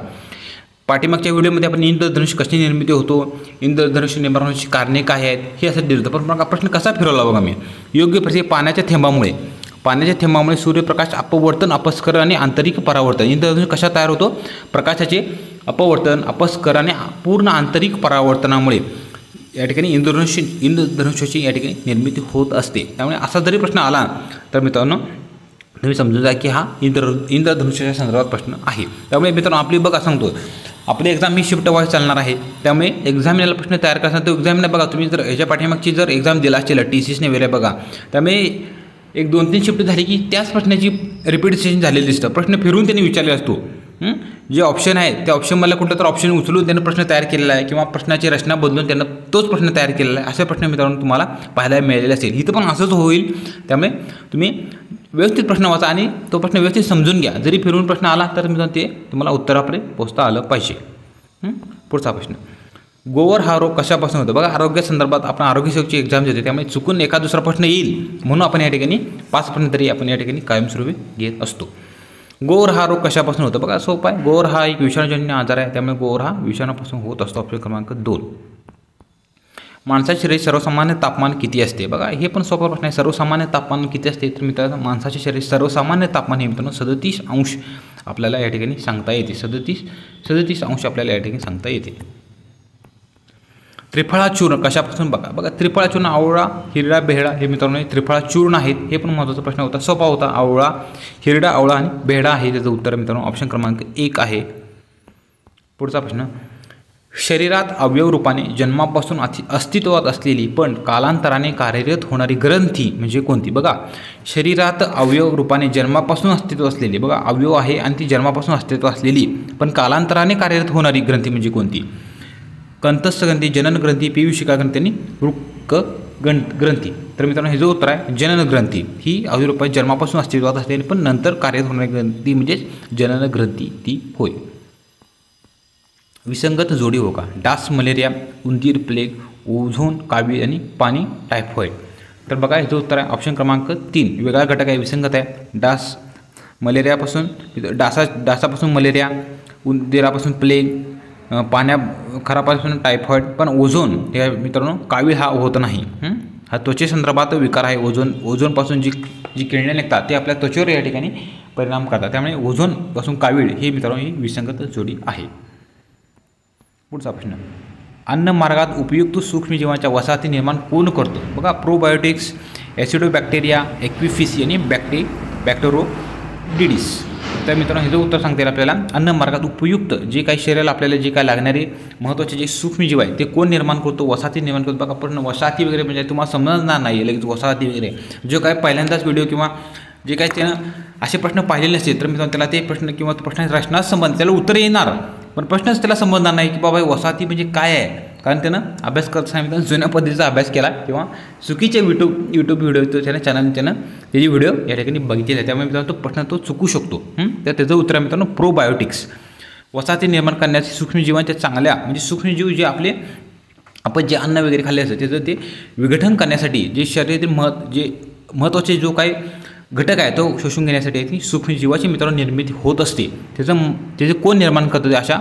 पाठीमागच्या व्हिडिओमध्ये आपण इंद्रधनुष्य कशी निर्मिती होतो, इंद्रधनुष्य निर्माण होण्याची कारणे काय आहेत हे असं दिलं होतं. पण बघा प्रश्न कसा फिरवला बघा मी. योग्य परिस्थिती पाण्याच्या थेंबामुळे सूर्यप्रकाश अपवर्तन, अपस्करण आणि आंतरिक परावर्तन. इंद्रधनुष्य कशा तयार होतो? प्रकाशाचे अपवर्तन, अपस्करण आणि पूर्ण आंतरिक परावर्तनामुळे या ठिकाणी इंद्रधनुष्याची या ठिकाणी निर्मिती होत असते. त्यामुळे असा जरी प्रश्न आला तर मित्रांनो तुम्ही समजून जा की हा इंद्रधनुष्याच्या संदर्भात प्रश्न आहे. त्यामुळे मित्रांनो आपली बघा सांगतो, आपली एक्झाम ही शिफ्ट वाईज चालणार आहे. त्यामुळे एक्झामिनरला प्रश्न तयार करताना तो एक्झामिनर बघा तुम्ही जर ह्याच्या पाठीमागची जर एक्झाम दिला असेल TCSने वेळे बघा, त्यामुळे 1-2-3 शिफ्ट झाली की त्याच प्रश्नाची रिपीटेशन झालेली दिसतं. प्रश्न फिरून त्यांनी विचारले असतो. जे ऑप्शन आहे त्या ऑप्शनमधला कुठलं तर ऑप्शन उचलून त्यांना प्रश्न तयार केलेला आहे, किंवा प्रश्नाची रचना बदलून त्यांना तोच प्रश्न तयार केलेला आहे. असे प्रश्न मित्रांनो तुम्हाला पाहायला मिळालेले असेल. इथं पण असंच होईल. त्यामुळे तुम्ही व्यवस्थित प्रश्न वाचा आणि तो प्रश्न व्यवस्थित समजून घ्या. जरी फिरून प्रश्न आला तर मित्रांनो ते तुम्हाला उत्तरापर्यंत पोहोचता आलं पाहिजे. पुढचा प्रश्न, गोवर हा रोग कशापासून होतो? बघा आरोग्यासंदर्भात आपण आरोग्य सेवकची एक्झाम देतो, त्यामुळे चुकून एका दुसरा प्रश्न येईल म्हणून आपण या ठिकाणी 5 प्रश्न तरी आपण या ठिकाणी कायमस्वरूपी घेत असतो. गोवर हा रोग कशापासून होतो? बघा सोपा आहे. गोवर हा एक विषाणूजन्य आजार आहे, त्यामुळे गोवर हा विषाणूपासून होत असतो. ऑप्शन क्रमांक 2. माणसाचे शरीर सर्वसामान्य तापमान किती असते? बघा हे पण सोपा प्रश्न आहे. सर्वसामान्य तापमान किती असते? तर मित्रांनो माणसाचे शरीर सर्वसामान्य तापमान हे मित्रांनो 37 अंश आपल्याला या ठिकाणी सांगता येते. 37 अंश आपल्याला या ठिकाणी सांगता येते. त्रिफळा चूर्ण कशापासून? बघा त्रिफळा चूर्ण आवळा, हिरडा, बेहडा हे मित्रांनो त्रिफळा चूर्ण आहेत. हे पण महत्त्वाचा प्रश्न होता, सोपा होता. आवळा, हिरडा, आवळा आणि बेहडा आहे त्याचं उत्तर मित्रांनो ऑप्शन क्रमांक 1 आहे. पुढचा प्रश्न, शरीरात अवयव रूपाने जन्मापासून अस्तित्वात असलेली पण कालांतराने कार्यरत होणारी ग्रंथी म्हणजे कोणती? बघा शरीरात अवयव रूपाने जन्मापासून अस्तित्व असलेली, बघा अवयव आहे आणि ती जन्मापासून अस्तित्व असलेली पण कालांतराने कार्यरत होणारी ग्रंथी म्हणजे कोणती? कंतस्थ ग्रंथी, जनन ग्रंथी, पीयूषिका ग्रंथी आणि वृक्क ग्रंथी. तर मित्रांनो हे जो उत्तर आहे जनन ग्रंथी ही अविरूपात जन्मापासून अस्तित्वात असते पण नंतर कार्य होणारी ग्रंथी म्हणजेच जनन ग्रंथी ती होय. विसंगत जोडी हो का? डास मलेरिया, उंदीर प्लेग, ओझोन कावीळ आणि पाणी टायफॉइड. तर बघा हे जो उत्तर आहे ऑप्शन क्रमांक 3 वेगळा घटक आहे, विसंगत आहे. डास मलेरियापासून डासापासून मलेरिया, उंदीरापासून प्लेग, पाण्या खरापासून टायफॉइड, पण ओझोन हे मित्रांनो कावीळ हा होत नाही. हा त्वचेसंदर्भात विकार आहे. ओझोनपासून जी किरणे निघतात ते आपल्या त्वचेवर या ठिकाणी परिणाम करतात. त्यामुळे ओझोनपासून कावीळ हे मित्रांनो ही विसंगत जोडी आहे. पुढचा प्रश्न, अन्न मार्गात उपयुक्त सूक्ष्मजीवांच्या वसाहती निर्माण कोण करतो? बघा प्रोबायोटिक्स, ॲसिडोबॅक्टेरिया, एक्विफिसी आणि बॅक्टेरोडिडिस. तर मित्रांनो हे जो उत्तर सांगता येईल आपल्याला अन्न मार्गात उपयुक्त जे काही शरीराला आपल्याला जे काही लागणारे महत्त्वाचे जे सूक्ष्मजीव आहे ते कोण निर्माण करतो? वसाहती निर्माण करतो. बघा पण वसाहती वगैरे म्हणजे तुम्हाला समजणार नाही लगेच वसाहती वगैरे जो काय पहिल्यांदाच व्हिडिओ किंवा जे काही त्यानं असे प्रश्न पाहिलेले नसते तर मित्रांनो त्याला ते प्रश्न किंवा प्रश्नाच्या रचना संबंध त्याला उत्तर येणार पण प्रश्नच त्याला समजणार नाही की बाबा वसाहती म्हणजे काय आहे. कारण त्यानं अभ्यास करत सांगितलं जुन्या पद्धतीचा अभ्यास केला किंवा चुकीचे यूट्यूब व्हिडिओ त्याच्या त्यानं त्याची व्हिडिओ या ठिकाणी बघितलेला आहे. त्यामुळे मित्रांनो तो प्रश्न तो चुकू शकतो. तर त्याचं उत्तर आहे मित्रांनो प्रोबायोटिक्स. वसाहती निर्माण करण्याचे सूक्ष्मजीवांच्या चांगल्या म्हणजे सूक्ष्मजीव जे आपले आपण जे अन्न वगैरे खाल्ले असतं त्याचं ते विघटन करण्यासाठी जे शरीरातील महत्त्वाचे जो काही घटक आहे तो शोषून घेण्यासाठी ती सूक्ष्मजीवाची मित्रांनो निर्मिती होत असते. त्याचे कोण निर्माण करतो अशा?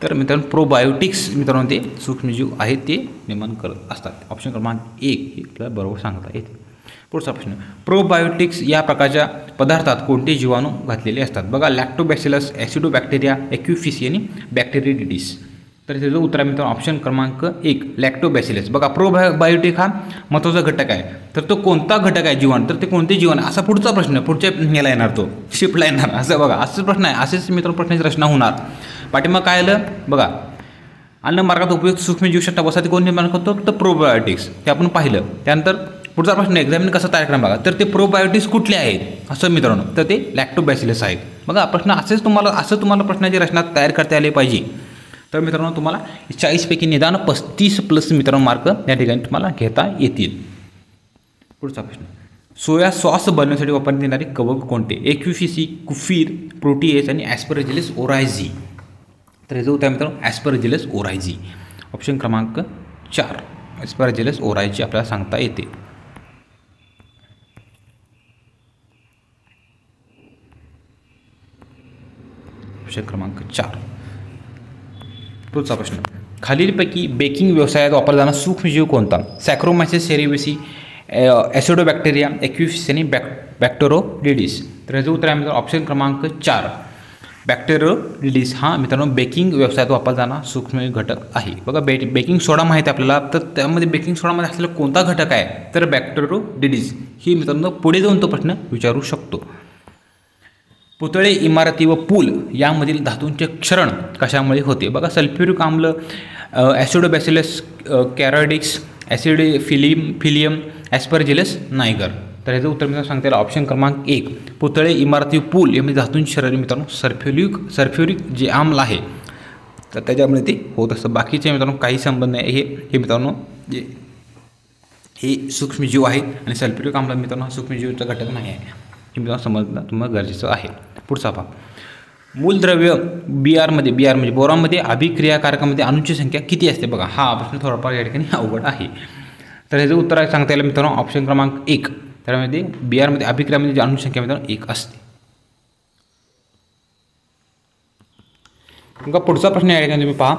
तर मित्रांनो प्रोबायोटिक्स मित्रांनो ते सूक्ष्मजीव आहेत ते निर्माण करत असतात. ऑप्शन क्रमांक 1 हे आपल्याला बरोबर सांगता येते. पुढचा प्रश्न, प्रोबायोटिक्स या प्रकारच्या पदार्थात कोणते जीवाणू घातलेले असतात? बघा लॅक्टोबॅसिलस, ॲसिडोबॅक्टेरिया, एक्विफिसी आणि बॅक्टेरिडिडिस. तर त्याचं उत्तर आहे मित्रांनो ऑप्शन क्रमांक 1 लॅक्टोबॅसिलस. बघा प्रोबायोटिक हा महत्त्वाचा घटक आहे. तर तो कोणता घटक आहे जीवाणू? तर ते कोणते जीवाणू असा पुढचा प्रश्न पुढच्या याला येणार तो शिफ्टला येणार असं बघा असंच प्रश्न आहे. असेच मित्रांनो प्रश्नाची रचना होणार. पाठीमाग काय आलं बघा अन्न मार्गात उपयुक्त सूक्ष्मजीवशक्ती वसाहती कोण निर्माण करतो? तर प्रोबायोटिक्स ते आपण पाहिलं. त्यानंतर पुढचा प्रश्न एक्झामिन कसा तयार करा बघा. तर ते प्रोबायोटिक्स कुठले आहेत असं मित्रांनो तर ते लॅक्टोबॅसिलस आहेत. बघा प्रश्न असं तुम्हाला प्रश्नाची रचना तयार करता आली पाहिजे. तर मित्रांनो तुम्हाला 40 पैकी निदान 35+ मित्रांनो मार्क या ठिकाणी तुम्हाला घेता येतील. पुढचा प्रश्न, सोया सॉस बनवण्यासाठी वापरण्यात येणारे कवक कोणते? एक्विफिसी, कुफीर, प्रोटीएस आणि ॲस्परजिलस ओरायझी. तर हे जो उत्तर मित्रांनो ॲस्परजिलस ओरायझी. ऑप्शन क्रमांक 4 ॲस्परजिलस ओरायझी आपल्याला सांगता येते. ऑप्शन क्रमांक 4. पुढचा प्रश्न, खालीलपैकी बेकिंग व्यवसायात वापरला जाणारा सूक्ष्मजीव कोणता? सॅक्रोमायसिस सेरेविसी, ॲसिडोबॅक्टेरिया, एक्विफिसी आणि बॅक्टेरोडिडिस. तर याचं उत्तर आहे मित्रांनो ऑप्शन क्रमांक 4 बॅक्टेरोडिडिस हा मित्रांनो बेकिंग व्यवसायात वापरला जाणारा सूक्ष्म घटक आहे. बघा बेकिंग सोडा माहीत आहे आपल्याला. तर त्यामध्ये बेकिंग सोडामध्ये असलेला कोणता घटक आहे? तर बॅक्टेरोडिडिस ही मित्रांनो पुढे जाऊन तो प्रश्न विचारू शकतो. पुतळे, इमारती व पूल यामधील धातूंचे क्षरण कशामुळे होते? बघा सल्फ्युरिक आम्ल, ॲसिडोबॅसिलस कॅरॉइडिक्स, फिलियम, ॲस्परजिलस नायगर. तर याचं उत्तर मित्रांनो सांगता येईल ऑप्शन क्रमांक 1 पुतळे, इमारती, पूल यामध्ये धातूंचे क्षरण मित्रांनो सल्फ्युरिक जे आम्ल आहे तर त्याच्यामुळे ते होत असतं. बाकीचे मित्रांनो काही संबंध नाही. हे मित्रांनो जे हे सूक्ष्मजीव आहेत आणि सल्फ्युरिक आम्ल मित्रांनो हा सूक्ष्मजीवचा घटक नाही आहे. हे मित्रांनो समजणं तुम्हाला गरजेचं आहे. पुढचा भाग, मूलद्रव्य बीआर म्हणजे बोरामध्ये अभिक्रियाकारकामध्ये अणूंची संख्या किती असते? बघा हा प्रश्न थोडाफार या ठिकाणी अवघड आहे. तर ह्याचं उत्तर आहे सांगता येईल मित्रांनो ऑप्शन क्रमांक 1 त्यामध्ये बीआरमध्ये अभिक्रियामध्ये जी अणूंची संख्या मित्रांनो 1 असते. बघा पुढचा प्रश्न या ठिकाणी तुम्ही पहा,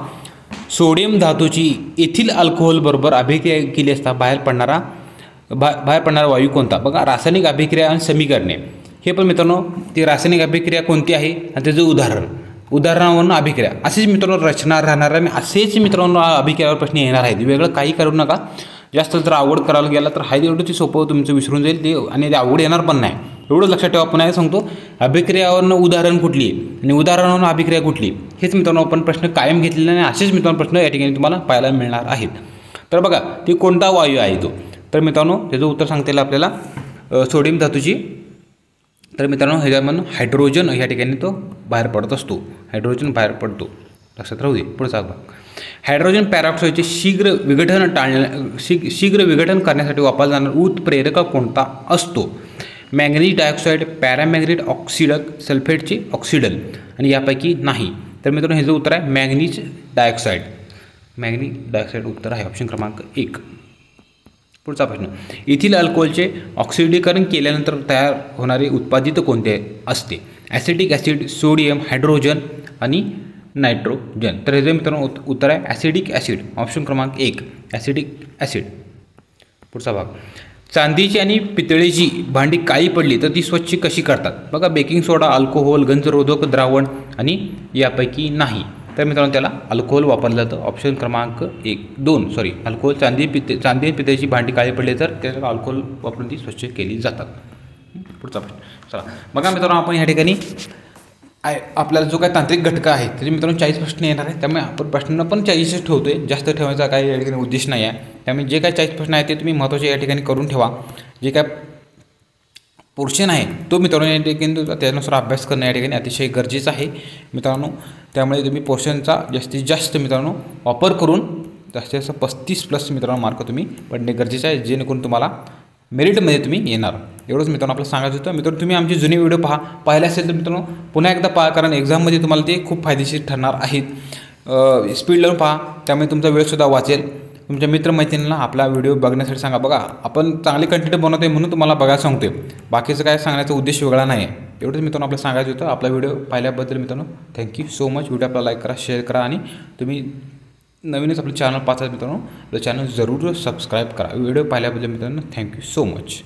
सोडियम धातूची एथिल अल्कोहोल बरोबर अभिक्रिया केली असता बाहेर पडणारा वायू कोणता? बघा रासायनिक अभिक्रिया आणि समीकरणे हे पण मित्रांनो ती रासायनिक अभिक्रिया कोणती आहे आणि त्याचं उदाहरणावरून अभिक्रिया असेच मित्रांनो रचना राहणार आणि असेच मित्रांनो अभिक्रियावर प्रश्न येणार आहेत. वेगळं काही करू नका. जास्त जर आवड करायला गेला तर हाय एवढं ते सोपं तुमचं विसरून जाईल ते आणि ते आवड येणार पण नाही. एवढं लक्षात ठेवा. आपण सांगतो अभिक्रियावरनं उदाहरण कुठली आणि उदाहरणावरून अभिक्रिया कुठली हेच मित्रांनो आपण प्रश्न कायम घेतलेले आणि असेच मित्रांनो प्रश्न या ठिकाणी तुम्हाला पाहायला मिळणार आहेत. तर बघा ते कोणता वायू आहे तो? तर मित्रांनो त्याचं उत्तर सांगता येईल आपल्याला सोडियम धातूची. तर मित्रांनो ह्याच्यामधून हायड्रोजन या ठिकाणी तो बाहेर पडत असतो. हायड्रोजन बाहेर पडतो. लक्षात राहू दे. पुढचा भाग, हायड्रोजन पॅरॉक्साईडचे शीघ्र विघटन करण्यासाठी वापरला जाणारा उत्प्रेरक कोणता असतो? मॅंगनीज डायऑक्साईड, पॅरामॅग्नेट ऑक्सिडक, सल्फेटचे ऑक्सिडल आणि यापैकी नाही. तर मित्रांनो ह्याचं उत्तर आहे मॅंगनीज डायऑक्साईड. मॅंगनीज डायऑक्साईड उत्तर आहे ऑप्शन क्रमांक 1. पुढचा प्रश्न, इथिल अल्कोहोलचे ऑक्सिडीकरण केल्यानंतर तयार होणारे उत्पादित कोणते असते? ॲसिटिक ॲसिड, सोडियम, हायड्रोजन आणि नायट्रोजन. तर हे जे मित्रांनो उत्तर आहे ॲसिडिक ॲसिड. ऑप्शन क्रमांक 1 ॲसिडिक ॲसिड. पुढचा भाग, चांदीची आणि पितळेची भांडी काळी पडली तर ती स्वच्छ कशी करतात? बघा, बेकिंग सोडा, अल्कोहोल, गंजरोधक द्रावण आणि यापैकी नाही. तर मित्रांनो त्याला अल्कोहोल वापरलं जातं. ऑप्शन क्रमांक 2 अल्कोहोल. चांदी आणि पितळेची भांडी काळी पडली तर त्याला अल्कोहोल वापरून ती स्वच्छ केली जातात. पुढचा प्रश्न, चला बघा मित्रांनो, आपण ह्या ठिकाणी आपल्याला जो काही तांत्रिक घटक आहे त्याचे मित्रांनो 40 प्रश्न येणार आहे. त्यामुळे आपण प्रश्न पण 40च ठेवतोय, जास्त ठेवायचा काही या ठिकाणी उद्देश नाही आहे. त्यामुळे जे काही 40 प्रश्न आहेत ते तुम्ही महत्त्वाचे या ठिकाणी करून ठेवा. जे काय पोर्शन आहे तो मित्रांनो या ठिकाणी त्यानुसार अभ्यास करणं या ठिकाणी अतिशय गरजेचं आहे मित्रांनो. त्यामुळे तुम्ही पोर्शनचा जास्तीत जास्त मित्रांनो वापर करून जास्तीत जास्त 35+ मित्रांनो मार्क तुम्ही पडणे गरजेचं आहे, जेणेकरून तुम्हाला मेरिटमध्ये तुम्ही येणार. एवढंच मित्रांनो आपलं सांगायचं होतं. मित्रांनो तुम्ही आमचे जुने व्हिडिओ पाहिले असेल तर मित्रांनो पुन्हा एकदा पहा, कारण एक्झाममध्ये तुम्हाला ते खूप फायदेशीर ठरणार आहेत. स्पीड लावून पहा, त्यामुळे तुमचा वेळसुद्धा वाचेल. तुमच्या मित्रमैत्रिणींना आपला व्हिडिओ बघण्यासाठी सांगा. बघा, आपण चांगले कंटेंट बनवतो आहे म्हणून तुम्हाला बघायला सांगतोय, बाकीचं काय सांगण्याचा उद्देश वेगळा नाही आहे. एवढंच मित्रांनो आपलं सांगायचं होतं. आपला व्हिडिओ पाहिल्याबद्दल मित्रांनो थँक्यू सो मच. व्हिडिओ आपला लाईक करा, शेअर करा आणि तुम्ही नवीनच आपलं चॅनल पाहता मित्रांनो, आपलं चॅनल जरूर सबस्क्राईब करा. व्हिडिओ पाहिल्याबद्दल मित्रांनो थँक्यू सो मच.